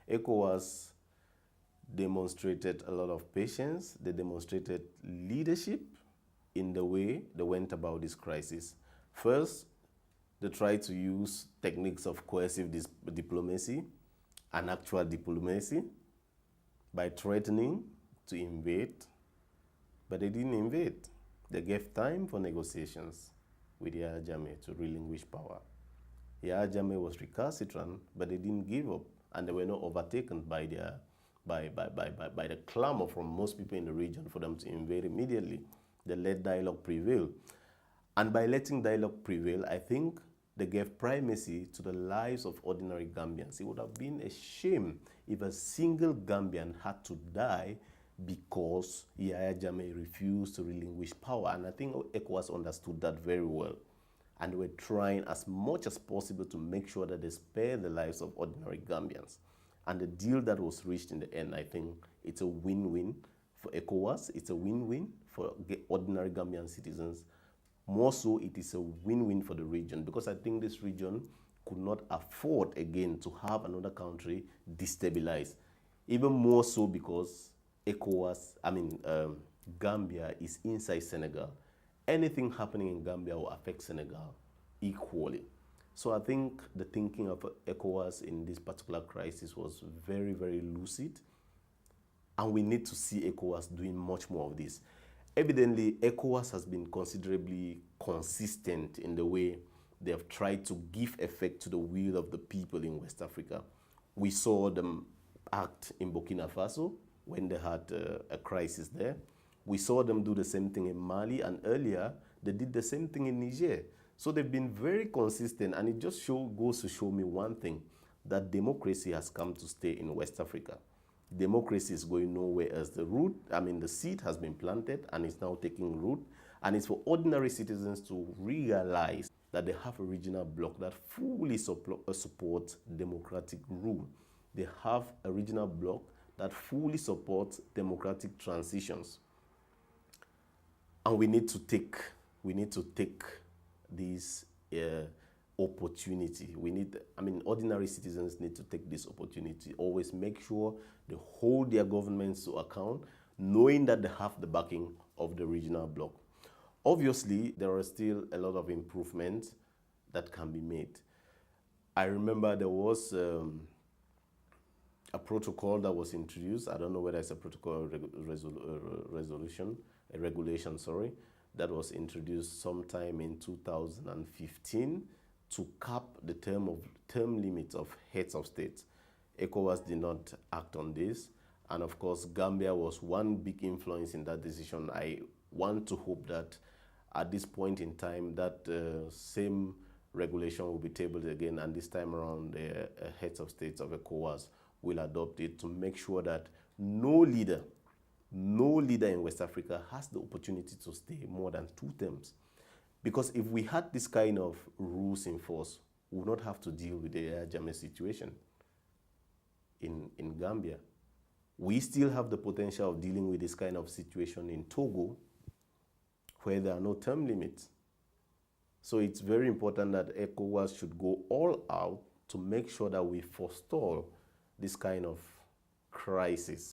ECOWAS demonstrated a lot of patience. They demonstrated leadership in the way they went about this crisis. First, they tried to use techniques of coercive diplomacy and actual diplomacy by threatening to invade, but they didn't invade. They gave time for negotiations with Yahya Jammeh to relinquish power. Yahya Jammeh was recalcitrant, but they didn't give up, and they were not overtaken by the clamor from most people in the region for them to invade immediately. They let dialogue prevail. And by letting dialogue prevail, I think they gave primacy to the lives of ordinary Gambians. It would have been a shame if a single Gambian had to die because Yahya Jammeh refused to relinquish power. And I think ECOWAS understood that very well. And they were trying as much as possible to make sure that they spare the lives of ordinary Gambians. And the deal that was reached in the end, I think it's a win-win for ECOWAS, it's a win-win for ordinary Gambian citizens. More so, it is a win-win for the region, because I think this region could not afford again to have another country destabilized. Even more so because Gambia is inside Senegal. Anything happening in Gambia will affect Senegal equally. So I think the thinking of ECOWAS in this particular crisis was very, very lucid. And we need to see ECOWAS doing much more of this. Evidently, ECOWAS has been considerably consistent in the way they have tried to give effect to the will of the people in West Africa. We saw them act in Burkina Faso when they had a crisis there. We saw them do the same thing in Mali, and earlier they did the same thing in Niger. So they've been very consistent, and it just goes to show me one thing, that democracy has come to stay in West Africa. Democracy is going nowhere else. The seed has been planted and it's now taking root. And it's for ordinary citizens to realize that they have a regional bloc that fully supports democratic rule. They have a regional bloc that fully supports democratic transitions. And we need to take this opportunity. Ordinary citizens need to take this opportunity. Always make sure they hold their governments to account, knowing that they have the backing of the regional bloc. Obviously, there are still a lot of improvements that can be made. I remember there was a protocol that was introduced. I don't know whether it's a protocol or a regulation, that was introduced sometime in 2015 to cap the term limits of heads of state. ECOWAS did not act on this, and of course Gambia was one big influence in that decision. I want to hope that at this point in time that same regulation will be tabled again, and this time around the heads of states of ECOWAS will adopt it to make sure that no leader in West Africa has the opportunity to stay more than 2 terms. Because if we had this kind of rules in force, we would not have to deal with the Yahya Jammeh situation in Gambia. We still have the potential of dealing with this kind of situation in Togo, where there are no term limits. So it's very important that ECOWAS should go all out to make sure that we forestall this kind of crisis.